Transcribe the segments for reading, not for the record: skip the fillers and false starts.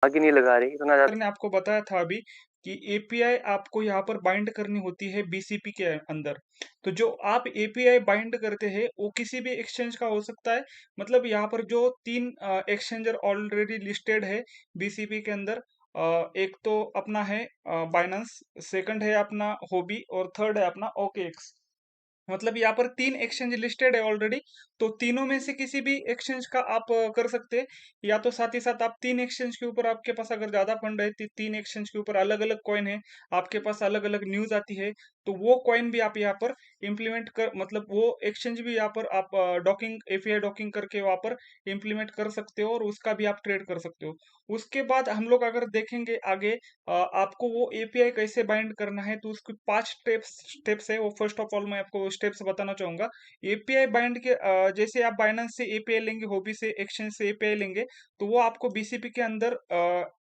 आगे नहीं लगा रही इतना सर ने आपको बताया था अभी कि एपीआई आपको यहाँ पर बाइंड करनी होती है बीसीपी के अंदर। तो जो आप एपीआई बाइंड करते हैं वो किसी भी एक्सचेंज का हो सकता है। मतलब यहाँ पर जो तीन एक्सचेंजर ऑलरेडी लिस्टेड है बीसीपी के अंदर, एक तो अपना है बाइनेंस, सेकंड है अपना होबी और थर्ड है अपना ओकेएक्स। मतलब यहाँ पर तीन एक्सचेंज लिस्टेड है ऑलरेडी। तो तीनों में से किसी भी एक्सचेंज का आप कर सकते हैं। या तो साथ ही साथ आप तीन एक्सचेंज के ऊपर, आपके पास अगर ज्यादा फंड है, तीन एक्सचेंज के ऊपर अलग अलग कॉइन है, आपके पास अलग अलग न्यूज आती है, तो वो कॉइन भी आप यहाँ पर इम्प्लीमेंट कर, मतलब वो एक्सचेंज भी यहाँ पर आप डॉकिंग, एपीआई डॉकिंग करके वहाँ पर इम्प्लीमेंट कर सकते हो और उसका भी आप ट्रेड कर सकते हो। उसके बाद हम लोग अगर देखेंगे आगे, आपको वो एपीआई कैसे बाइंड करना है, तो उसके 5 स्टेप्स है। वो फर्स्ट ऑफ ऑल मैं आपको स्टेप्स बताना चाहूंगा। एपीआई बाइंड के जैसे आप बाइनेंस से एपीआई लेंगे, होबी से, एक्सचेंज से एपीआई लेंगे, तो वो आपको बीसीपी के अंदर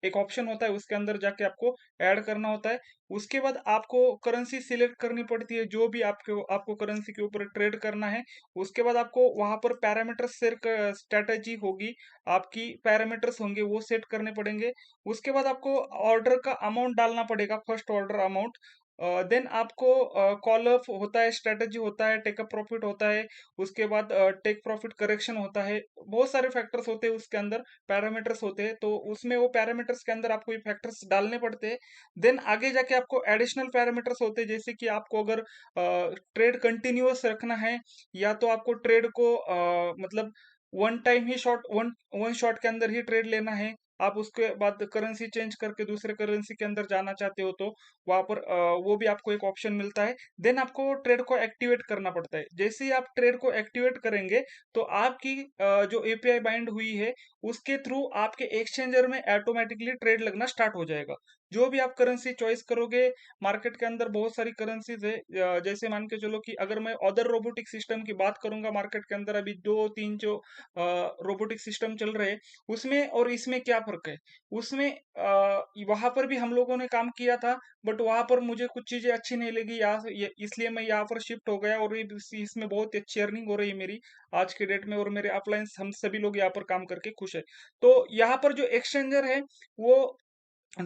एक ऑप्शन होता है, उसके अंदर जाके आपको ऐड करना होता है। उसके बाद आपको करेंसी सिलेक्ट करनी पड़ती है, जो भी आपको आपको करेंसी के ऊपर ट्रेड करना है। उसके बाद आपको वहां पर पैरामीटर्स सेट, स्ट्रेटेजी होगी, आपकी पैरामीटर्स होंगे वो सेट करने पड़ेंगे। उसके बाद आपको ऑर्डर का अमाउंट डालना पड़ेगा, फर्स्ट ऑर्डर अमाउंट। देन आपको कॉल अप होता है, स्ट्रेटेजी होता है, टेक अप प्रॉफिट होता है। उसके बाद टेक प्रॉफिट करेक्शन होता है। बहुत सारे फैक्टर्स होते हैं उसके अंदर, पैरामीटर्स होते हैं, तो उसमें वो पैरामीटर्स के अंदर आपको ये फैक्टर्स डालने पड़ते हैं। देन आगे जाके आपको एडिशनल पैरामीटर्स होते हैं, जैसे कि आपको अगर ट्रेड कंटिन्यूअस रखना है, या तो आपको ट्रेड को मतलब वन टाइम ही शॉट, वन वन शॉट के अंदर ही ट्रेड लेना है, आप उसके बाद करेंसी चेंज करके दूसरे करेंसी के अंदर जाना चाहते हो, तो वहां पर वो भी आपको एक ऑप्शन मिलता है। देन आपको ट्रेड को एक्टिवेट करना पड़ता है। जैसे ही आप ट्रेड को एक्टिवेट करेंगे, तो आपकी जो एपीआई बाइंड हुई है, उसके थ्रू आपके एक्सचेंजर में ऑटोमेटिकली ट्रेड लगना स्टार्ट हो जाएगा। जो भी आप करेंसी चॉइस करोगे, मार्केट के अंदर बहुत सारी करेंसीज है, जैसे मान के चलो कि अगर मैं अदर रोबोटिक सिस्टम की बात करूंगा, मार्केट के अंदर अभी दो तीन जो रोबोटिक सिस्टम चल रहे हैं, उसमें और इसमें क्या फर्क है। उसमें वहां पर भी हम लोगों ने काम किया था, बट वहां पर मुझे कुछ चीजें अच्छी नहीं लगी, इसलिए मैं यहाँ पर शिफ्ट हो गया, और इसमें बहुत ही अच्छी अर्निंग हो रही है मेरी आज के डेट में, और मेरे अपलाइन हम सभी लोग यहाँ पर काम करके खुश है। तो यहाँ पर जो एक्सचेंजर है, वो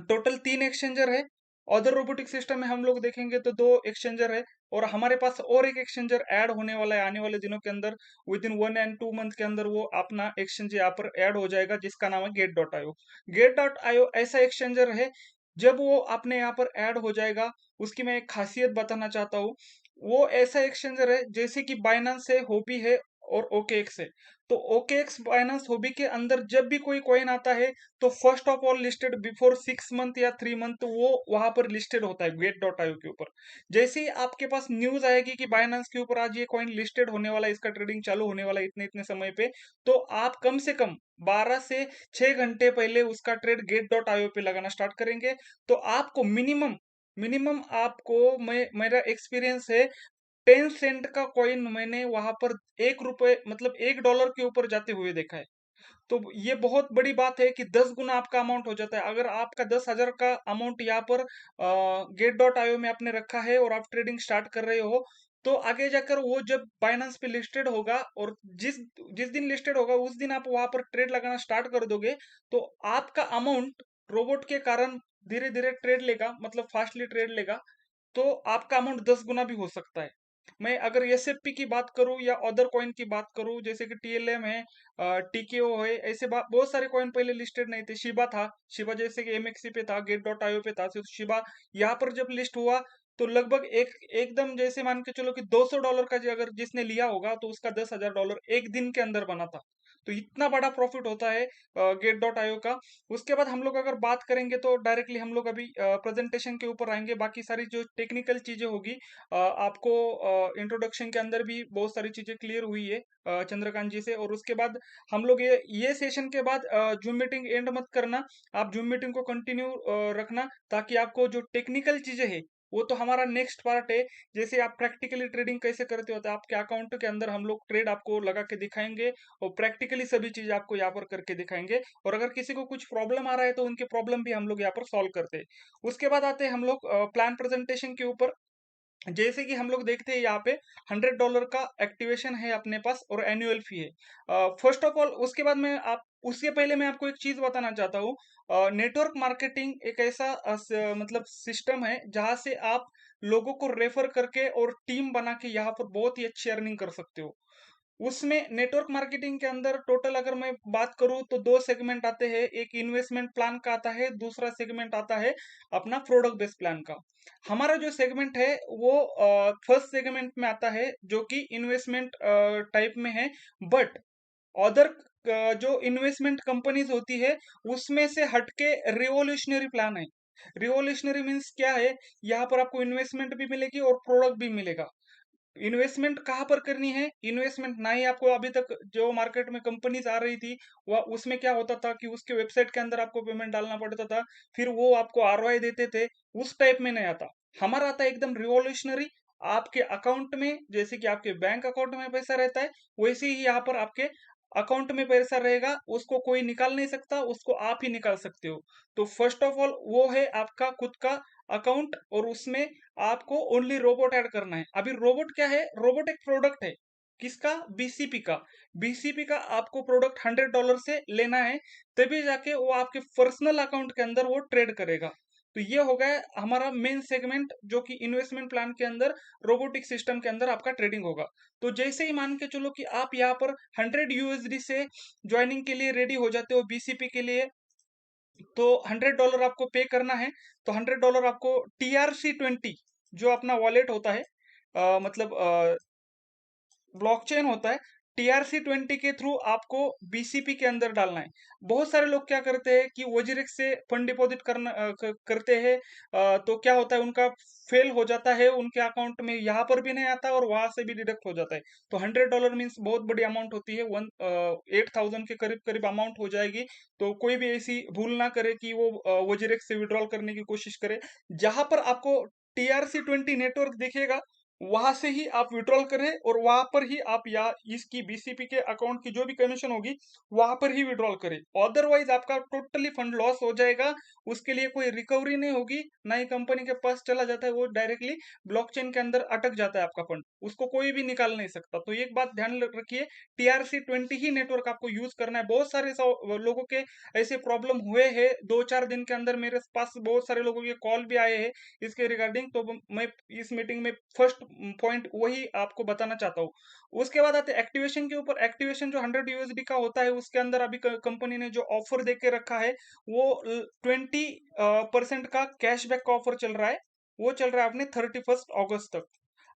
टोटल तीन एक्सचेंजर है। अदर रोबोटिक सिस्टम में हम लोग देखेंगे तो दो एक्सचेंजर है, और हमारे पास और एक एक्सचेंजर ऐड होने वाला है आने वाले दिनों के अंदर। विद इन 1 एंड 2 मंथ के अंदर वो अपना एक्सचेंज यहाँ पर ऐड हो जाएगा, जिसका नाम है गेट.io। गेट.io ऐसा एक्सचेंजर है, जब वो अपने यहाँ पर ऐड हो जाएगा, उसकी मैं एक खासियत बताना चाहता हूँ। वो ऐसा एक्सचेंजर है जैसे कि बाइनेंस है, होपी है और ओकेएक्स है। तो ओकेएक्स, बाइनेंस, होबी के अंदर जब भी कोई कॉइन आता है, तो first of all listed before 6 month या 3 मंथ, तो वो वहां पर लिस्टेड होता है गेट.io के ऊपर। जैसे ही आपके पास न्यूज आएगी कि बाइनेंस के ऊपर आज ये कॉइन लिस्टेड होने वाला है, इसका ट्रेडिंग चालू होने वाला है इतने इतने समय पे, तो आप कम से कम 12 से 6 घंटे पहले उसका ट्रेड गेट.io पे लगाना स्टार्ट करेंगे। तो आपको मिनिमम मिनिमम आपको, मैं मेरा एक्सपीरियंस है, 10 सेंट का कॉइन मैंने वहां पर 1 रुपए, मतलब $1 के ऊपर जाते हुए देखा है। तो ये बहुत बड़ी बात है कि 10 गुना आपका अमाउंट हो जाता है। अगर आपका 10,000 का अमाउंट यहाँ पर गेट.io में आपने रखा है और आप ट्रेडिंग स्टार्ट कर रहे हो, तो आगे जाकर वो जब बाइनेंस पे लिस्टेड होगा, और जिस जिस दिन लिस्टेड होगा उस दिन आप वहां पर ट्रेड लगाना स्टार्ट कर दोगे, तो आपका अमाउंट रोबोट के कारण धीरे धीरे ट्रेड लेगा, मतलब फास्टली ट्रेड लेगा, तो आपका अमाउंट 10 गुना भी हो सकता है। मैं अगर एसएफपी की बात करूं या अदर कॉइन की बात करूं, जैसे कि टीएलएम है, टीकेओ है, ऐसे बहुत सारे कॉइन पहले लिस्टेड नहीं थे। शिबा था, शिबा जैसे कि एमएक्सी पे था, गेट.io पे था, तो शिबा यहाँ पर जब लिस्ट हुआ, तो लगभग एकदम जैसे मान के चलो कि $200 का अगर जिसने लिया होगा, तो उसका $10,000 एक दिन के अंदर बना था। तो इतना बड़ा प्रॉफिट होता है गेट.io का। उसके बाद हम लोग अगर बात करेंगे, तो डायरेक्टली हम लोग अभी प्रेजेंटेशन के ऊपर आएंगे। बाकी सारी जो टेक्निकल चीजें होगी, आपको इंट्रोडक्शन के अंदर भी बहुत सारी चीजें क्लियर हुई है चंद्रकांत जी से। और उसके बाद हम लोग ये सेशन के बाद जूम मीटिंग एंड मत करना, आप जूम मीटिंग को कंटिन्यू रखना, ताकि आपको जो टेक्निकल चीजें है, वो तो हमारा नेक्स्ट पार्ट है। जैसे आप प्रैक्टिकली ट्रेडिंग कैसे करते हो, तो आपके अकाउंट के अंदर हम लोग ट्रेड आपको लगा के दिखाएंगे, और प्रैक्टिकली सभी चीज आपको यहाँ पर करके दिखाएंगे। और अगर किसी को कुछ प्रॉब्लम आ रहा है, तो उनके प्रॉब्लम भी हम लोग यहाँ पर सॉल्व करते हैं। उसके बाद आते हैं हम लोग प्लान प्रेजेंटेशन के ऊपर। जैसे कि हम लोग देखते हैं यहाँ पे $100 का एक्टिवेशन है अपने पास, और एनुअल फी है। फर्स्ट ऑफ ऑल, उसके बाद मैं आप उसके पहले मैं आपको एक चीज बताना चाहता हूँ। नेटवर्क मार्केटिंग एक ऐसा मतलब सिस्टम है जहां से आप लोगों को रेफर करके और टीम बना के यहाँ पर बहुत ही अच्छी अर्निंग कर सकते हो। उसमें नेटवर्क मार्केटिंग के अंदर टोटल अगर मैं बात करूं तो दो सेगमेंट आते हैं। एक इन्वेस्टमेंट प्लान का आता है, दूसरा सेगमेंट आता है अपना प्रोडक्ट बेस्ड प्लान का। हमारा जो सेगमेंट है वो फर्स्ट सेगमेंट में आता है, जो कि इन्वेस्टमेंट टाइप में है। बट अदर जो इन्वेस्टमेंट कंपनीज होती है उसमें से हटके रिवोल्यूशनरी प्लान है। रिवोल्यूशनरी मीन्स क्या है, यहाँ पर आपको इन्वेस्टमेंट भी मिलेगी और प्रोडक्ट भी मिलेगा। इन्वेस्टमेंट कहाँ पर करनी है? इन्वेस्टमेंट ना ही आपको अभी तक जो मार्केट में कंपनीज आ रही थी वह उसमें क्या होता था कि उसके वेबसाइट के अंदर आपको पेमेंट डालना पड़ता था, फिर वो आपको आरओआई देते थे। उस टाइप में नहीं आता। हमारा आता है एकदम रिवॉल्यूशनरी। आपके अकाउंट में जैसे कि आपके बैंक अकाउंट में पैसा रहता है, वैसे ही यहाँ पर आपके अकाउंट में पैसा रहेगा। उसको कोई निकाल नहीं सकता, उसको आप ही निकाल सकते हो। तो फर्स्ट ऑफ ऑल वो है आपका खुद का अकाउंट, और उसमें आपको ओनली रोबोट ऐड करना है। अभी रोबोट क्या है? रोबोट एक प्रोडक्ट है। किसका? बीसीपी का। बीसीपी का आपको प्रोडक्ट $100 से लेना है, तभी जाके वो आपके पर्सनल अकाउंट के अंदर वो ट्रेड करेगा। तो ये हो गया हमारा मेन सेगमेंट, जो कि इन्वेस्टमेंट प्लान के अंदर रोबोटिक सिस्टम के अंदर आपका ट्रेडिंग होगा। तो जैसे ही मान के चलो कि आप यहाँ पर 100 USD से ज्वाइनिंग के लिए रेडी हो जाते हो बीसीपी के लिए, तो $100 आपको पे करना है। तो $100 आपको TRC20 जो अपना वॉलेट होता है, मतलब ब्लॉकचेन होता है, TRC20 के थ्रू आपको बीसीपी के अंदर डालना है। बहुत सारे लोग क्या करते हैं कि वजीरेक्स से फंड डिपॉजिट करते हैं। तो क्या होता है, उनका फेल हो जाता है, उनके अकाउंट में यहाँ पर भी नहीं आता और वहां से भी डिडक्ट हो जाता है। तो $100 मीन्स बहुत बड़ी अमाउंट होती है, 8,000 के करीब करीब अमाउंट हो जाएगी। तो कोई भी ऐसी भूल ना करे कि वो वजीरेक्स से विड्रॉल करने की कोशिश करे। जहां पर आपको TRC20 नेटवर्क दिखेगा, वहां से ही आप विड्रॉल करें, और वहां पर ही आप या इसकी बीसीपी के अकाउंट की जो भी कमीशन होगी वहां पर ही विड्रॉल करें। अदरवाइज आपका टोटली फंड लॉस हो जाएगा। उसके लिए कोई रिकवरी नहीं होगी, ना ही कंपनी के पास चला जाता है, वो डायरेक्टली ब्लॉकचेन के अंदर अटक जाता है आपका फंड, उसको कोई भी निकाल नहीं सकता। तो एक बात ध्यान रखिए, TRC20 ही नेटवर्क आपको यूज करना है। बहुत सारे लोगों के ऐसे प्रॉब्लम हुए हैं, 2-4 दिन के अंदर मेरे पास बहुत सारे लोगों के कॉल भी आए हैं इसके रिगार्डिंग। तो मैं इस मीटिंग में फर्स्ट पॉइंट वही आपको बताना चाहता हूँ। उसके बाद आते एक्टिवेशन के ऊपर। एक्टिवेशन जो 100 USD का होता है, उसके अंदर अभी कंपनी ने जो ऑफर दे के रखा है वो 20% का कैशबैक का ऑफर चल रहा है। वो चल रहा है अपने 31 अगस्त तक।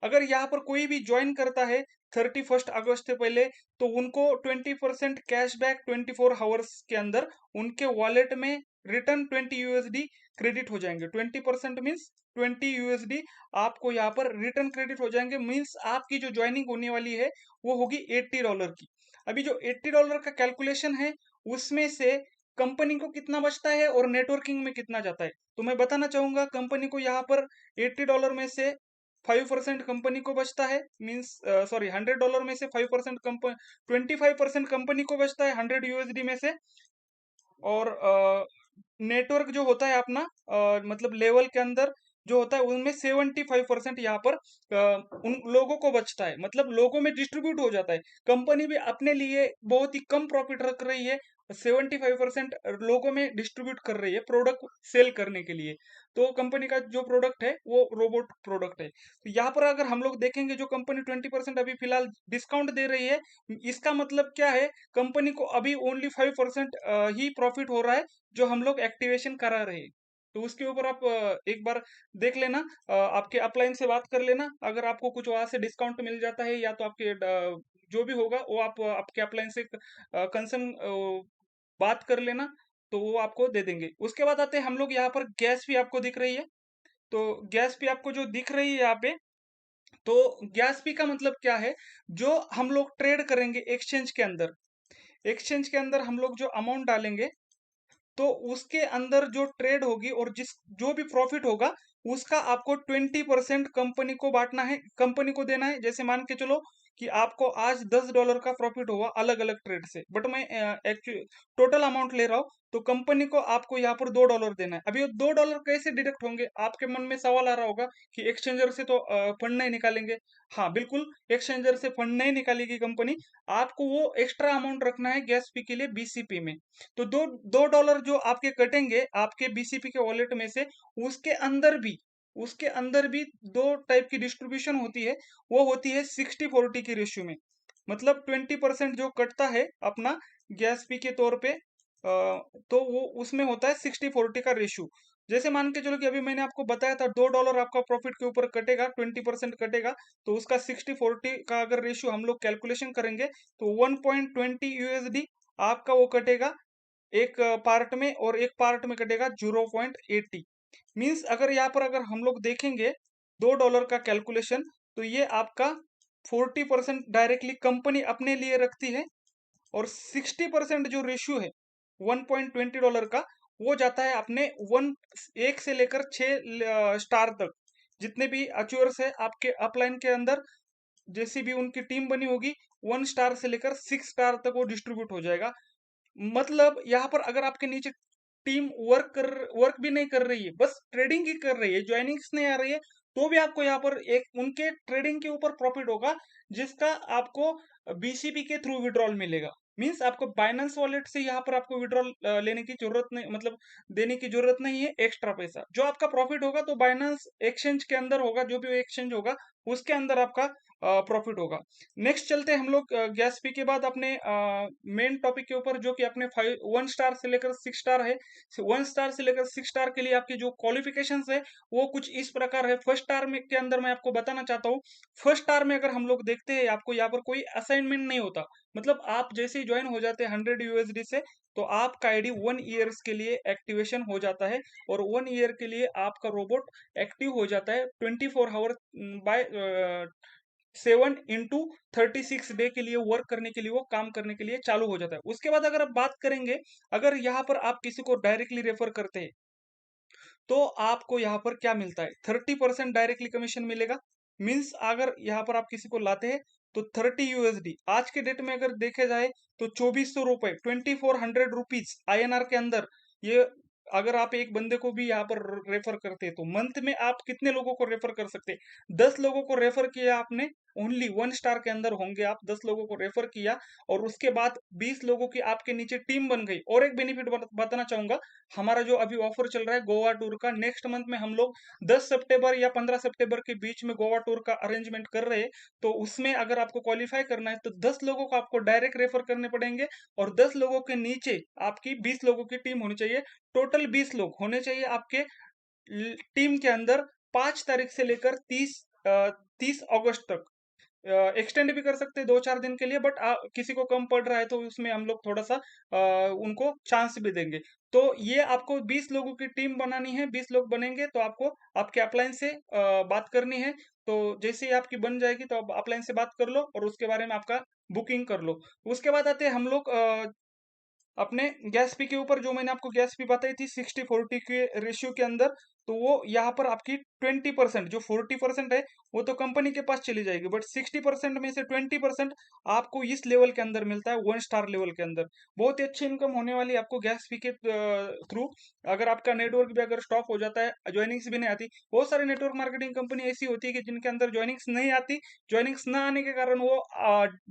अगर यहाँ पर कोई भी ज्वाइन करता है 31 अगस्त से पहले, तो उनको 20% कैशबैक 24 आवर्स के अंदर उनके वॉलेट में रिटर्न 20 USD क्रेडिट हो जाएंगे। 20% मीन्स 20 USD आपको यहाँ पर रिटर्न क्रेडिट हो जाएंगे। मीन्स आपकी जो ज्वाइनिंग होने वाली है वो होगी $80 की। अभी जो $80 का कैलकुलेशन है, उसमें से कंपनी को कितना बचता है और नेटवर्किंग में कितना जाता है, तो मैं बताना चाहूंगा। कंपनी को यहाँ पर $80 में से 5% कंपनी को बचता है। मीन्स सॉरी, $100 में से 5% कंपनी, 25% कंपनी को बचता है 100 USD में से। और नेटवर्क जो होता है अपना, मतलब लेवल के अंदर जो होता है उनमें 75% यहाँ पर उन लोगों को बचता है, मतलब लोगों में डिस्ट्रीब्यूट हो जाता है। कंपनी भी अपने लिए बहुत ही कम प्रॉफिट रख रही है, 75% लोगों में डिस्ट्रीब्यूट कर रही है प्रोडक्ट सेल करने के लिए। तो कंपनी का जो प्रोडक्ट है वो रोबोट प्रोडक्ट है। तो यहाँ पर अगर हम लोग देखेंगे, जो कंपनी 20% अभी फिलहाल डिस्काउंट दे रही है, इसका मतलब क्या है, कंपनी को अभी ओनली 5% ही प्रॉफिट हो रहा है जो हम लोग एक्टिवेशन करा रहे हैं। तो उसके ऊपर आप एक बार देख लेना, आपके अपलाइन से बात कर लेना। अगर आपको कुछ वहां से डिस्काउंट मिल जाता है, या तो आपके जो भी होगा वो आप आपके अपलाइन से कंसर्न बात कर लेना, तो वो आपको दे देंगे। उसके बाद आते हैं हम लोग यहाँ पर, गैस भी आपको दिख रही है। तो गैस भी आपको जो दिख रही है यहाँ पे, तो गैस फी का मतलब क्या है, जो हम लोग ट्रेड करेंगे एक्सचेंज के अंदर, एक्सचेंज के अंदर हम लोग जो अमाउंट डालेंगे, तो उसके अंदर जो ट्रेड होगी और जिस जो भी प्रॉफिट होगा, उसका आपको 20% कंपनी को बांटना है, कंपनी को देना है। जैसे मान के चलो कि आपको आज $10 का प्रॉफिट हुआ अलग अलग ट्रेड से, बट मैं एक्चुअली टोटल अमाउंट ले रहा हूँ, तो कंपनी को आपको यहाँ पर $2 देना है। अभी वो $2 कैसे डिडक्ट होंगे, आपके मन में सवाल आ रहा होगा कि एक्सचेंजर से तो फंड नहीं निकालेंगे। हाँ बिल्कुल, एक्सचेंजर से फंड नहीं निकालेगी कंपनी, आपको वो एक्स्ट्रा अमाउंट रखना है गैस फी के लिए बीसीपी में। तो दो डॉलर जो आपके कटेंगे आपके बीसीपी के वॉलेट में से, उसके अंदर भी उसके अंदर भी दो टाइप की डिस्ट्रीब्यूशन होती है। वो होती है 60-40 की रेशियो में, मतलब 20% जो कटता है अपना गैस फी के तौर पे, तो वो उसमें होता है 60-40 का रेशियो। जैसे मान के चलो कि अभी मैंने आपको बताया था $2 आपका प्रॉफिट के ऊपर कटेगा, 20% कटेगा, तो उसका 60-40 का अगर रेशियो हम लोग कैलकुलेशन करेंगे तो 1.20 यूएसडी आपका वो कटेगा एक पार्ट में, और एक पार्ट में कटेगा 0.80। मीन्स अगर यहाँ पर अगर हम लोग देखेंगे $2 का कैलकुलेशन, तो ये आपका 40% डायरेक्टली कंपनी अपने लिए रखती है, और 60% जो रेशियो है $1.20 का, वो जाता है अपने वन एक से लेकर 6 स्टार तक। जितने भी अचूअर्स है आपके अपलाइन के अंदर, जैसी भी उनकी टीम बनी होगी, 1 स्टार से लेकर 6 स्टार तक वो डिस्ट्रीब्यूट हो जाएगा। मतलब यहाँ पर अगर आपके नीचे टीम वर्क भी नहीं कर रही है, बस ट्रेडिंग ही कर रही है, ज्वाइनिंग्स नहीं आ रही है, तो भी आपको यहाँ पर एक उनके ट्रेडिंग के ऊपर प्रॉफिट होगा, जिसका आपको बीसीपी के थ्रू विड्रॉल मिलेगा। मींस आपको बाइनेंस वॉलेट से यहाँ पर आपको विड्रॉल लेने की जरूरत नहीं, मतलब देने की जरूरत नहीं है एक्स्ट्रा पैसा। जो आपका प्रॉफिट होगा तो बाइनेंस एक्सचेंज के अंदर होगा, जो भी एक्सचेंज होगा उसके अंदर आपका प्रॉफिट होगा। नेक्स्ट चलते हैं हम लोग गैस फी के बाद अपने मेन टॉपिक के ऊपर, जो कि अपने 1 स्टार से लेकर 6 स्टार है। 1 स्टार से लेकर 6 स्टार के लिए आपकी जो क्वालिफिकेशंस है वो कुछ इस प्रकार है। फर्स्ट स्टार में के अंदर मैं आपको बताना चाहता हूँ, फर्स्ट स्टार में अगर हम लोग देखते हैं, आपको यहाँ पर कोई असाइनमेंट नहीं होता। मतलब आप जैसे ही ज्वाइन हो जाते हैं 100 यूएसडी से, तो आपका आईडी 1 ईयर्स के लिए एक्टिवेशन हो जाता है, और 1 ईयर के लिए आपका रोबोट एक्टिव हो जाता है 24 आवर बाय 7 into 36 डे के लिए वर्क करने के लिए, वो काम करने के लिए चालू हो जाता है। उसके बाद अगर आप बात करेंगे, अगर यहाँ पर आप किसी को डायरेक्टली रेफर करते हैं, तो आपको यहाँ पर क्या मिलता है, 30% डायरेक्टली कमीशन मिलेगा। मीन्स अगर यहाँ पर आप किसी को लाते हैं, तो 30 यूएसडी आज के डेट में अगर देखे जाए तो 2400 रुपए, 2400 रुपीज INR के अंदर, ये अगर आप एक बंदे को भी यहाँ पर रेफर करते हैं, तो मंथ में आप कितने लोगों को रेफर कर सकते हैं, 10 लोगों को रेफर किया आपने, ओनली 1 स्टार के अंदर होंगे आप, 10 लोगों को रेफर किया, और उसके बाद 20 लोगों की आपके नीचे टीम बन गई। और एक बेनिफिट बताना चाहूंगा, हमारा जो अभी ऑफर चल रहा है गोवा टूर का, नेक्स्ट मंथ में हम लोग 10 सितंबर या 15 सितंबर के बीच में गोवा टूर का अरेंजमेंट कर रहे हैं। तो उसमें अगर आपको क्वालिफाई करना है, तो 10 लोगों को आपको डायरेक्ट रेफर करने पड़ेंगे, और 10 लोगों के नीचे आपकी 20 लोगों की टीम होनी चाहिए। टोटल 20 लोग होने चाहिए आपके टीम के अंदर, 5 तारीख से लेकर 30 अगस्त तक। एक्सटेंड भी कर सकते हैं 2-4 दिन के लिए, बट किसी को कम पड़ रहा है तो उसमें हम लोग थोड़ा सा उनको चांस भी देंगे। तो ये आपको 20 लोगों की टीम बनानी है, 20 लोग बनेंगे तो आपको आपके अपलाइन से बात करनी है। तो जैसे ही आपकी बन जाएगी तो आप अपलाइन से बात कर लो, और उसके बारे में आपका बुकिंग कर लो। उसके बाद आते हैं हम लोग अपने गैस फी के ऊपर। जो मैंने आपको गैस फी बताई थी 60-40 के रेशियो के अंदर, तो वो यहाँ पर आपकी 20%, जो 40% है वो तो कंपनी के पास चली जाएगी, बट 60% में से 20% आपको इस लेवल के अंदर मिलता है, 1 स्टार लेवल के अंदर। बहुत ही अच्छी इनकम होने वाली है आपको गैस फी के थ्रू। अगर आपका नेटवर्क भी अगर स्टॉप हो जाता है, ज्वाइनिंग्स भी नहीं आती, बहुत सारी नेटवर्क मार्केटिंग कंपनी ऐसी होती है कि जिनके अंदर ज्वाइनिंग्स नहीं आती, ज्वाइनिंग्स ना आने के कारण वो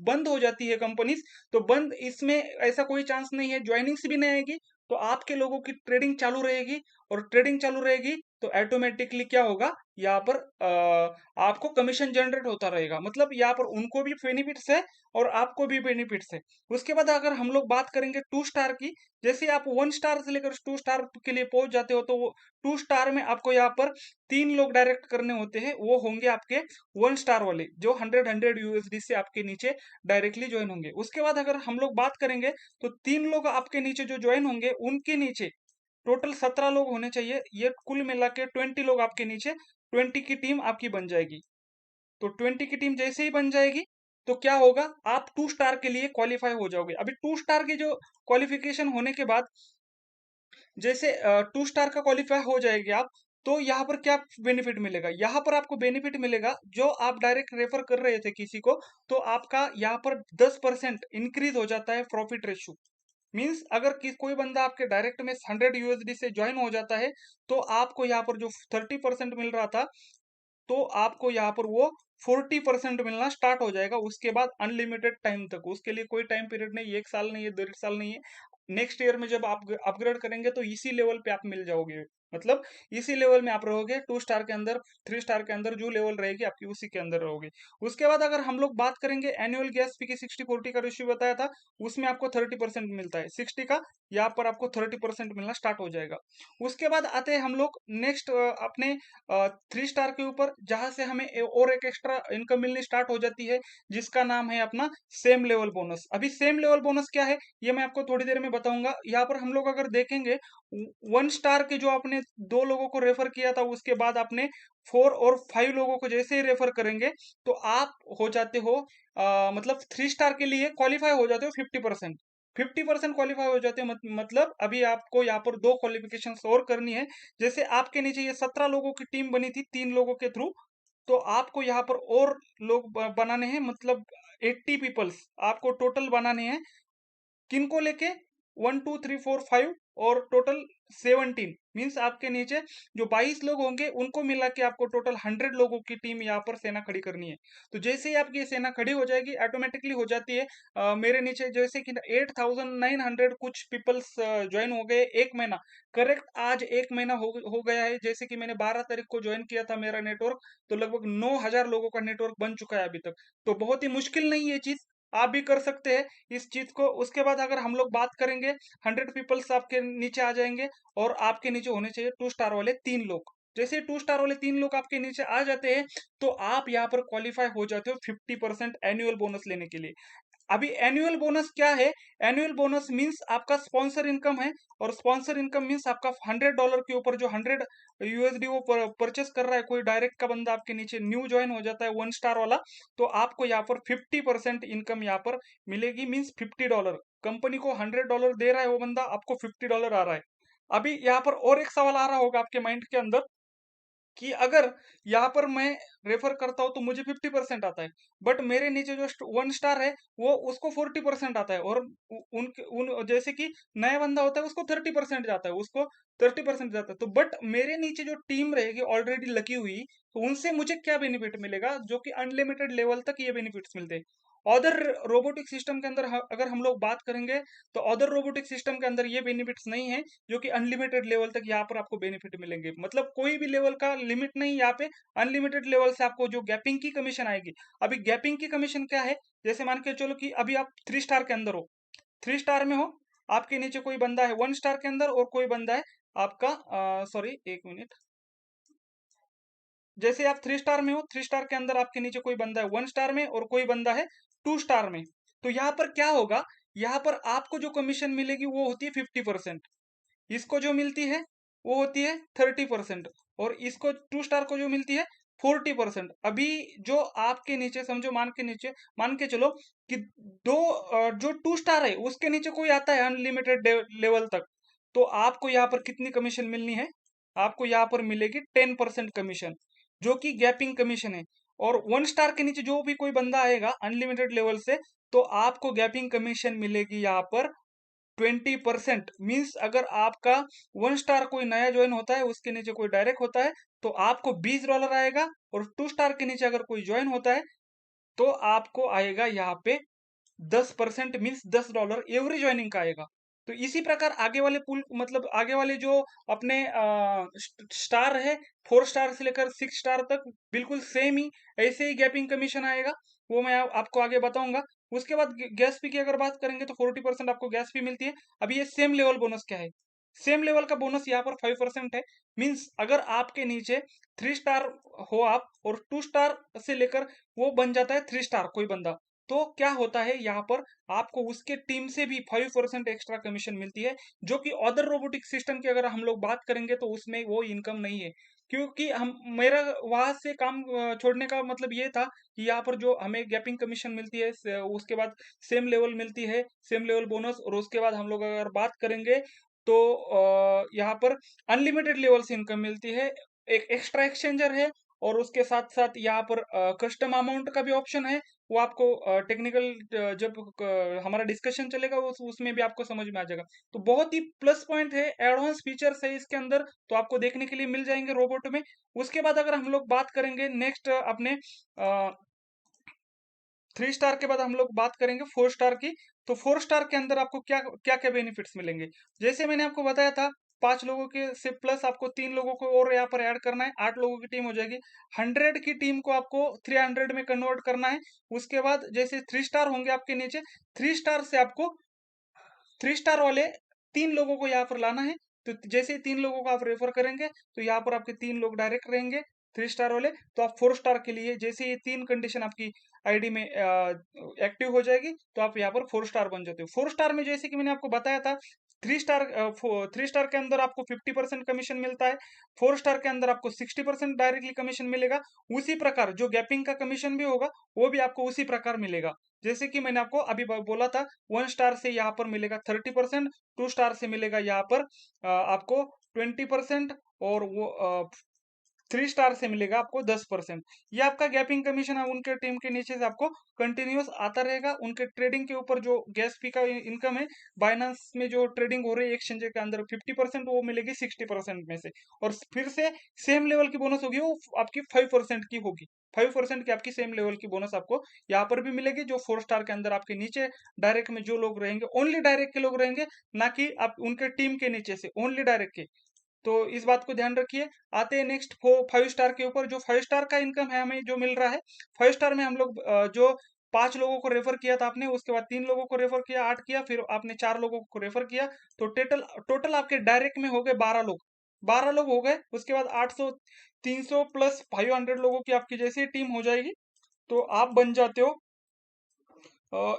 बंद हो जाती है कंपनीज। तो बंद, इसमें ऐसा कोई चांस नहीं है, ज्वाइनिंग्स भी नहीं आएगी, तो आपके लोगों की ट्रेडिंग चालू रहेगी, और ट्रेडिंग चालू रहेगी तो ऑटोमेटिकली क्या होगा, यहाँ पर आपको कमीशन जनरेट होता रहेगा। मतलब यहाँ पर उनको भी बेनिफिट्स है और आपको भी बेनिफिट्स है। उसके बाद अगर हम लोग बात करेंगे 2 स्टार की, जैसे आप 1 स्टार से लेकर 2 स्टार के लिए पहुंच जाते हो, तो वो 2 स्टार में आपको यहाँ पर 3 लोग डायरेक्ट करने होते हैं, वो होंगे आपके 1 स्टार वाले, जो 100 यूएसडी से आपके नीचे डायरेक्टली ज्वाइन होंगे। उसके बाद अगर हम लोग बात करेंगे, तो 3 लोग आपके नीचे जो ज्वाइन होंगे, उनके नीचे टोटल 17 लोग होने चाहिए। ये कुल मिला के 20 लोग आपके नीचे, 20 की टीम आपकी बन जाएगी। तो 20 की टीम जैसे ही बन जाएगी, तो क्या होगा, आप 2 स्टार के लिए क्वालिफाई हो जाओगे। अभी 2 स्टार की जो क्वालिफिकेशन होने के बाद, जैसे 2 स्टार का क्वालिफाई हो जाएगी आप, तो यहाँ पर क्या बेनिफिट मिलेगा? यहाँ पर आपको बेनिफिट मिलेगा, जो आप डायरेक्ट रेफर कर रहे थे किसी को, तो आपका यहाँ पर 10% इंक्रीज हो जाता है प्रॉफिट रेशियो। मीन्स अगर कोई बंदा आपके डायरेक्ट में 100 यूएसडी से ज्वाइन हो जाता है, तो आपको यहाँ पर जो 30% मिल रहा था, तो आपको यहाँ पर वो 40% मिलना स्टार्ट हो जाएगा। उसके बाद अनलिमिटेड टाइम तक, उसके लिए कोई टाइम पीरियड नहीं, 1 साल नहीं है, 1.5 साल नहीं है। नेक्स्ट ईयर में जब आप अपग्रेड करेंगे तो इसी लेवल पे आप मिल जाओगे, मतलब इसी लेवल में आप रहोगे। 2 स्टार के अंदर, 3 स्टार के अंदर जो लेवल रहेगी आपकी, उसी के अंदर रहोगे। उसके बाद अगर हम लोग बात करेंगे एनुअल गैस फी की, 60-40 का रेशियो बताया था, उसमें आपको 30% मिलता है। 60 का यहाँ पर आपको 30% मिलना स्टार्ट हो जाएगा। उसके बाद आते हैं हम लोग नेक्स्ट अपने 3 स्टार के ऊपर, जहां से हमें और एक एक्स्ट्रा इनकम मिलनी स्टार्ट हो जाती है, जिसका नाम है अपना सेम लेवल बोनस। अभी सेम लेवल बोनस क्या है, ये मैं आपको थोड़ी देर में बताऊंगा। यहाँ पर हम लोग अगर देखेंगे, 1 स्टार के जो आपने 2 लोगों को रेफर किया था, उसके बाद आपने 4 और 5 लोगों को जैसे ही रेफर करेंगे, तो आप हो जाते हो मतलब 3 स्टार के लिए क्वालिफाई हो जाते हो 50%। 50% क्वालिफाई हो जाते हो, मतलब अभी आपको यहाँ पर 2 क्वालिफिकेशन और करनी है। जैसे आपके नीचे ये 17 लोगों की टीम बनी थी 3 लोगों के थ्रू, तो आपको यहाँ पर और लोग बनाने हैं, मतलब 80 पीपल्स आपको टोटल बनाने हैं। किनको लेके? 1 2 3 4 5 और टोटल 17, मीन्स आपके नीचे जो 22 लोग होंगे, उनको मिला के आपको टोटल 100 लोगों की टीम यहाँ पर सेना खड़ी करनी है। तो जैसे ही आपकी ये सेना खड़ी हो जाएगी, ऑटोमेटिकली हो जाती है। मेरे नीचे जैसे कि 8,900 कुछ पीपल्स ज्वाइन हो गए 1 महीना। करेक्ट, आज 1 महीना हो गया है। जैसे कि मैंने 12 तारीख को ज्वाइन किया था मेरा नेटवर्क, तो लगभग 9,000 लोगों का नेटवर्क बन चुका है अभी तक। तो बहुत ही मुश्किल नहीं है ये चीज, आप भी कर सकते हैं इस चीज को। उसके बाद अगर हम लोग बात करेंगे, 100 पीपल्स आपके नीचे आ जाएंगे, और आपके नीचे होने चाहिए 2 स्टार वाले 3 लोग। जैसे 2 स्टार वाले 3 लोग आपके नीचे आ जाते हैं, तो आप यहाँ पर क्वालिफाई हो जाते हो 50% एनुअल बोनस लेने के लिए। अभी एनुअल बोनस क्या है? एनुअल बोनस मींस आपका स्पॉन्सर इनकम है, और स्पॉन्सर इनकम मींस आपका $100 के ऊपर जो 100 यूएसडी वो परचेस कर रहा है, कोई डायरेक्ट का बंदा आपके नीचे न्यू ज्वाइन हो जाता है 1 स्टार वाला, तो आपको यहाँ पर 50% इनकम यहाँ पर मिलेगी। मींस $50, कंपनी को $100 दे रहा है वो बंदा, आपको $50 आ रहा है। अभी यहाँ पर और एक सवाल आ रहा होगा आपके माइंड के अंदर, कि अगर यहाँ पर मैं रेफर करता हूँ तो मुझे 50% आता है, बट मेरे नीचे जो 1 स्टार है, वो उसको 40% आता है, और उन जैसे कि नया बंदा होता है उसको 30% जाता है, उसको 30% जाता है। तो बट मेरे नीचे जो टीम रहेगी ऑलरेडी लगी हुई, तो उनसे मुझे क्या बेनिफिट मिलेगा, जो कि अनलिमिटेड लेवल तक ये बेनिफिट्स मिलते हैं। अदर रोबोटिक सिस्टम के अंदर अगर हम लोग बात करेंगे, तो अदर रोबोटिक सिस्टम के अंदर ये बेनिफिट्स नहीं है, जो कि अनलिमिटेड लेवल तक यहाँ पर आपको बेनिफिट मिलेंगे। मतलब कोई भी लेवल का लिमिट नहीं यहाँ पे, अनलिमिटेड लेवल से आपको जो गैपिंग की कमीशन आएगी। अभी गैपिंग की कमीशन क्या है? जैसे मान के चलो कि अभी आप 3 स्टार के अंदर हो, 3 स्टार में हो, आपके नीचे कोई बंदा है 1 स्टार के अंदर, और कोई बंदा है आपका, सॉरी 1 मिनट, जैसे आप 3 स्टार में हो, 3 स्टार के अंदर आपके नीचे कोई बंदा है 1 स्टार में, और कोई बंदा है 2 स्टार में। तो यहाँ पर क्या होगा, यहाँ पर आपको जो कमीशन मिलेगी वो होती है 50%, इसको जो मिलती है वो होती है 30%, और इसको 2 स्टार को जो मिलती है 40%। अभी जो आपके नीचे समझो, मान के चलो कि जो 2 स्टार है उसके नीचे कोई आता है अनलिमिटेड लेवल तक, तो आपको यहाँ पर कितनी कमीशन मिलनी है? आपको यहाँ पर मिलेगी 10% कमीशन, जो कि गैपिंग कमीशन है। और 1 स्टार के नीचे जो भी कोई बंदा आएगा अनलिमिटेड लेवल से, तो आपको गैपिंग कमीशन मिलेगी यहाँ पर 20%। मीन्स अगर आपका 1 स्टार कोई नया ज्वाइन होता है, उसके नीचे कोई डायरेक्ट होता है, तो आपको $20 आएगा, और 2 स्टार के नीचे अगर कोई ज्वाइन होता है, तो आपको आएगा यहाँ पे 10%, मीन्स $10 एवरी ज्वाइनिंग का आएगा। तो इसी प्रकार आगे वाले पुल, मतलब आगे वाले जो अपने स्टार है, 4 स्टार से लेकर 6 स्टार तक, बिल्कुल सेम ही ऐसे ही गैपिंग कमीशन आएगा, वो मैं आपको आगे बताऊंगा। उसके बाद गैस फी की अगर बात करेंगे, तो 40% आपको गैस फी मिलती है। अभी ये सेम लेवल बोनस क्या है? सेम लेवल का बोनस यहाँ पर 5% है। मीन्स अगर आपके नीचे 3 स्टार हो आप, और 2 स्टार से लेकर वो बन जाता है 3 स्टार कोई बंदा, तो क्या होता है यहाँ पर, आपको उसके टीम से भी 5% एक्स्ट्रा कमीशन मिलती है, जो कि अदर रोबोटिक सिस्टम की अगर हम लोग बात करेंगे तो उसमें वो इनकम नहीं है। क्योंकि हम मेरा वहां से काम छोड़ने का मतलब ये था कि यहाँ पर जो हमें गैपिंग कमीशन मिलती है, उसके बाद सेम लेवल मिलती है, सेम लेवल बोनस, और उसके बाद हम लोग अगर बात करेंगे, तो यहाँ पर अनलिमिटेड लेवल से इनकम मिलती है। एक एक्स्ट्रा एक्सचेंजर है, और उसके साथ साथ यहाँ पर कस्टम अमाउंट का भी ऑप्शन है। वो आपको टेक्निकल जब हमारा डिस्कशन चलेगा उसमें भी आपको समझ में आ जाएगा। तो बहुत ही प्लस पॉइंट है, एडवांस फीचर्स है इसके अंदर, तो आपको देखने के लिए मिल जाएंगे रोबोट में। उसके बाद अगर हम लोग बात करेंगे नेक्स्ट अपने 3 स्टार के बाद हम लोग बात करेंगे 4 स्टार की। तो 4 स्टार के अंदर आपको क्या क्या क्या बेनिफिट्स मिलेंगे, जैसे मैंने आपको बताया था, 5 लोगों के से प्लस आपको 3 लोगों को और यहाँ पर ऐड करना है, 8 लोगों की टीम हो जाएगी। 100 की टीम को आपको 300 में कन्वर्ट करना है। उसके बाद जैसे 3 स्टार होंगे आपके नीचे, 3 स्टार से आपको 3 स्टार वाले 3 लोगों को यहाँ पर लाना है। तो जैसे ही 3 लोगों को आप रेफर करेंगे, तो यहाँ पर आपके 3 लोग डायरेक्ट रहेंगे 3 स्टार वाले। तो आप 4 स्टार के लिए जैसे ये 3 कंडीशन आपकी आईडी में एक्टिव हो जाएगी, तो आप यहाँ पर 4 स्टार बन जाते हो। 4 स्टार में जैसे कि मैंने आपको बताया था, 3 स्टार 3 स्टार के अंदर आपको 50% कमीशन मिलता है, 4 स्टार के अंदर आपको 60% डायरेक्टली कमीशन मिलेगा। उसी प्रकार जो गैपिंग का कमीशन भी होगा, वो भी आपको उसी प्रकार मिलेगा। जैसे कि मैंने आपको अभी बोला था, 1 स्टार से यहाँ पर मिलेगा 30%, 2 स्टार से मिलेगा यहाँ पर आपको 20%, और वो 3 स्टार से मिलेगा आपको 10%। ये आपका गैपिंग कमीशन है, उनके टीम के नीचे से आपको कंटिन्यूअस आता रहेगा। उनके ट्रेडिंग के ऊपर जो गैस फी का इनकम है, बाइनांस में जो ट्रेडिंग हो रही है एक्सचेंज के अंदर, 50% वो मिलेगी 60% में से। और फिर से सेम लेवल की बोनस होगी, वो आपकी 5% की होगी। 5% की आपकी सेम लेवल की बोनस आपको यहाँ पर भी मिलेगी, जो 4 स्टार के अंदर आपके नीचे डायरेक्ट में जो लोग रहेंगे, ओनली डायरेक्ट के लोग रहेंगे, ना कि आप उनके टीम के नीचे से, ओनली डायरेक्ट के। तो इस बात को ध्यान रखिए। आते हैं नेक्स्ट 5 स्टार के ऊपर। जो 5 स्टार का इनकम है हमें जो मिल रहा है, 5 स्टार में हम लोग जो 5 लोगों को रेफर किया था आपने, उसके बाद 3 लोगों को रेफर किया, 8 किया, फिर आपने 4 लोगों को रेफर किया, तो टोटल टोटल आपके डायरेक्ट में हो गए 12 लोग। 12 लोग हो गए। उसके बाद 800, 300 प्लस 500 लोगों की आपकी जैसी टीम हो जाएगी, तो आप बन जाते हो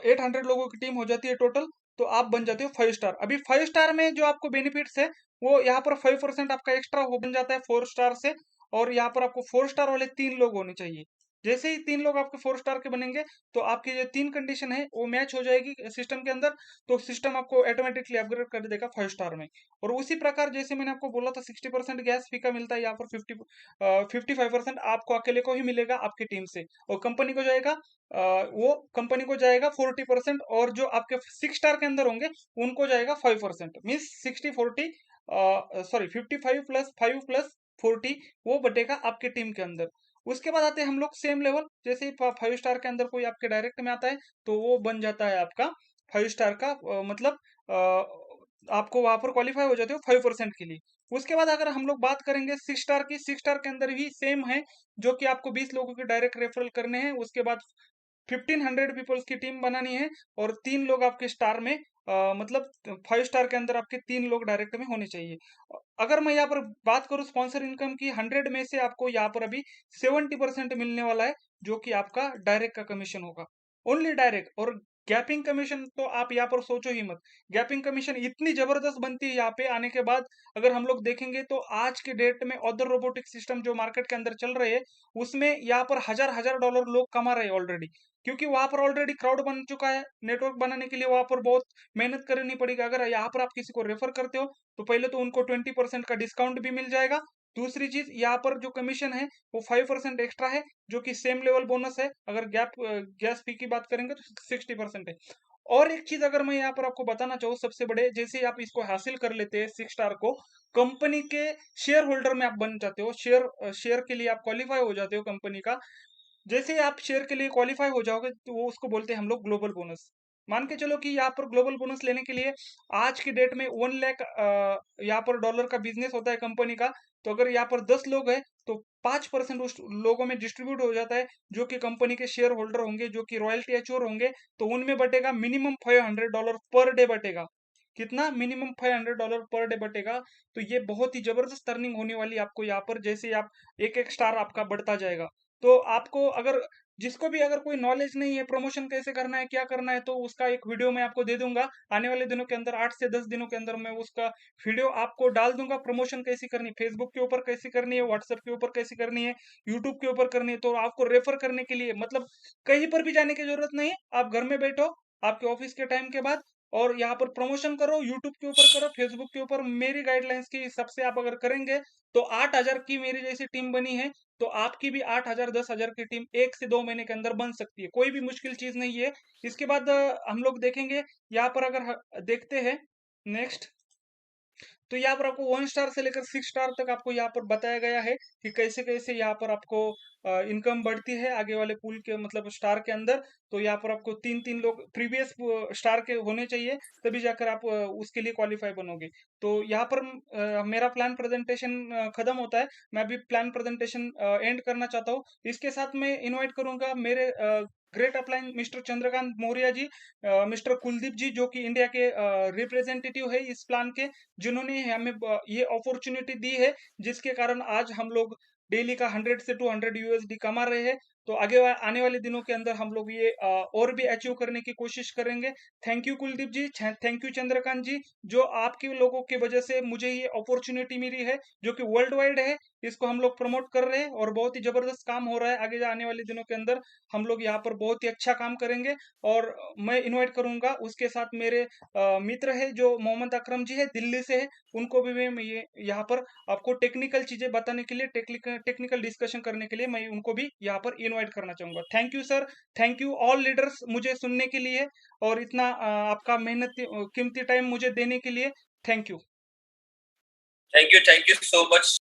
800 लोगों की टीम हो जाती है टोटल। तो आप बन जाते हो 5 स्टार। अभी 5 स्टार में जो आपको बेनिफिट्स है, वो यहाँ पर 5% आपका एक्स्ट्रा हो बन जाता है 4 स्टार से। और यहाँ पर आपको 4 स्टार वाले 3 लोग होने चाहिए। जैसे ही 3 लोग आपके 4 स्टार के बनेंगे, तो आपकी जो 3 कंडीशन है वो मैच हो जाएगी सिस्टम के अंदर, तो सिस्टम आपको ऑटोमेटिकली अपग्रेड कर देगा 5 स्टार में। और उसी प्रकार जैसे मैंने आपको बोला था, 60% गैस फी का मिलता है, यहाँ पर 55% आपको अकेले को ही मिलेगा आपकी टीम से, और कंपनी को जाएगा वो कंपनी को जाएगा 40%, और जो आपके 6 स्टार के अंदर होंगे उनको जाएगा 5%, मीन्स 60-40, सॉरी 55+5+40, वो बटेगा आपके टीम के अंदर। उसके बाद आते हैं हम लोग सेम लेवल। जैसे ही 5 स्टार के अंदर कोई आपके डायरेक्ट में आता है, तो वो बन जाता है आपका 5 स्टार का, मतलब आपको वहां पर क्वालिफाई हो जाते हो 5% के लिए। उसके बाद अगर हम लोग बात करेंगे 6 स्टार की, 6 स्टार के अंदर भी सेम है, जो कि आपको 20 लोगों के डायरेक्ट रेफरल करने हैं। उसके बाद 1500 पीपल्स की टीम बनानी है, और 3 लोग आपके स्टार में मतलब 5 स्टार के अंदर आपके 3 लोग डायरेक्ट में होने चाहिए। अगर मैं यहाँ पर बात करूँ स्पॉन्सर इनकम की, 100 में से आपको यहाँ पर अभी 70% मिलने वाला है, जो कि आपका डायरेक्ट का कमीशन होगा, ओनली डायरेक्ट। और गैपिंग कमीशन तो आप यहाँ पर सोचो ही मत। गैपिंग कमीशन इतनी जबरदस्त बनती है यहाँ पे आने के बाद। अगर हम लोग देखेंगे तो आज के डेट में अदर रोबोटिक सिस्टम जो मार्केट के अंदर चल रहे हैं, उसमें यहाँ पर हजार हजार डॉलर लोग कमा रहे हैं ऑलरेडी, क्योंकि वहां पर ऑलरेडी क्राउड बन चुका है। नेटवर्क बनाने के लिए वहां पर बहुत मेहनत करनी पड़ेगी। अगर यहाँ पर आप किसी को रेफर करते हो, तो पहले तो उनको 20% का डिस्काउंट भी मिल जाएगा। दूसरी चीज, यहाँ पर जो कमीशन है वो 5% एक्स्ट्रा है, जो कि सेम लेवल बोनस है। अगर गैस फी की बात करेंगे तो 60% है। और एक चीज अगर मैं यहाँ पर आपको बताना चाहूँ, सबसे बड़े, जैसे ही आप इसको हासिल कर लेते हैं 6 स्टार को, कंपनी के शेयर होल्डर में आप बन जाते हो, शेयर शेयर के लिए आप क्वालिफाई हो जाते हो कंपनी का। जैसे ही आप शेयर के लिए क्वालिफाई हो जाओगे, तो वो उसको बोलते हैं हम लोग ग्लोबल बोनस। मान के चलो कि यहाँ पर ग्लोबल बोनस लेने के लिए आज की डेट में 1 लाख यहाँ पर डॉलर का बिजनेस होता है कंपनी का। तो अगर यहाँ पर 10 लोग हैं, तो 5% उस लोगों में डिस्ट्रीब्यूट हो जाता है, जो कि कंपनी के शेयर होल्डर होंगे, जो कि रॉयल्टी एच्योर होंगे। तो उनमें बटेगा मिनिमम $500 पर डे बटेगा। कितना? Minimum $500 per day बटेगा। तो ये बहुत ही जबरदस्त अर्निंग होने वाली है आपको यहाँ पर, जैसे आप एक एक स्टार आपका बढ़ता जाएगा। तो आपको अगर, जिसको भी अगर कोई नॉलेज नहीं है प्रमोशन कैसे करना है, क्या करना है, तो उसका एक वीडियो मैं आपको दे दूंगा आने वाले दिनों के अंदर, 8 से 10 दिनों के अंदर मैं उसका वीडियो आपको डाल दूंगा। प्रमोशन कैसी करनी, फेसबुक के ऊपर कैसी करनी है, व्हाट्सएप के ऊपर कैसी करनी है, यूट्यूब के ऊपर करनी है। तो आपको रेफर करने के लिए मतलब कहीं पर भी जाने की जरूरत नहीं है, आप घर में बैठो आपके ऑफिस के टाइम के बाद, और यहाँ पर प्रमोशन करो, यूट्यूब के ऊपर करो, फेसबुक के ऊपर। मेरी गाइडलाइंस के हिसाब से आप अगर करेंगे तो 8,000 की मेरी जैसी टीम बनी है, तो आपकी भी 8,000 10,000 की टीम 1 से 2 महीने के अंदर बन सकती है। कोई भी मुश्किल चीज़ नहीं है। इसके बाद हम लोग देखेंगे यहाँ पर, अगर देखते हैं नेक्स्ट, तो यहाँ पर आपको 1 स्टार से लेकर 6 स्टार तक आपको यहाँ पर बताया गया है कि कैसे-कैसे यहाँ पर आपको इनकम बढ़ती है आगे वाले पूल के, मतलब स्टार के अंदर। तो यहाँ पर आपको 3-3 लोग प्रीवियस स्टार के होने चाहिए, तभी जाकर आप उसके लिए क्वालीफाई बनोगे। तो यहाँ पर मेरा प्लान प्रेजेंटेशन खत्म होता है। मैं अभी प्लान प्रेजेंटेशन एंड करना चाहता हूँ। इसके साथ मैं इनवाइट करूँगा मेरे great upline mister Chandrakant Maurya ji, mister Kuldeep ji, जो कि इंडिया के रिप्रेजेंटेटिव है इस प्लान के, जिन्होंने हमें ये अपॉर्चुनिटी दी है, जिसके कारण आज हम लोग डेली का 100 से 200 यूएसडी कमा रहे हैं। तो आने वाले दिनों के अंदर हम लोग ये और भी अचीव करने की कोशिश करेंगे। Thank you Kuldeep ji, thank you Chandrakant ji, जो आपके लोगों की वजह से मुझे ये अपॉर्चुनिटी मिली है, जो कि वर्ल्ड वाइड है। इसको हम लोग प्रमोट कर रहे हैं और बहुत ही जबरदस्त काम हो रहा है। आगे आने वाले दिनों के अंदर हम लोग यहाँ पर बहुत ही अच्छा काम करेंगे। और मैं इनवाइट करूंगा उसके साथ मेरे मित्र है जो मोहम्मद अकरम जी है, दिल्ली से है। उनको भी मैं ये यहाँ पर आपको टेक्निकल चीजें बताने के लिए, टेक्निकल डिस्कशन करने के लिए मैं उनको भी यहाँ पर इनवाइट करना चाहूंगा। Thank you sir, thank you all leaders मुझे सुनने के लिए, और इतना आपका मेहनत कीमती टाइम मुझे देने के लिए। Thank you. Thank you so much.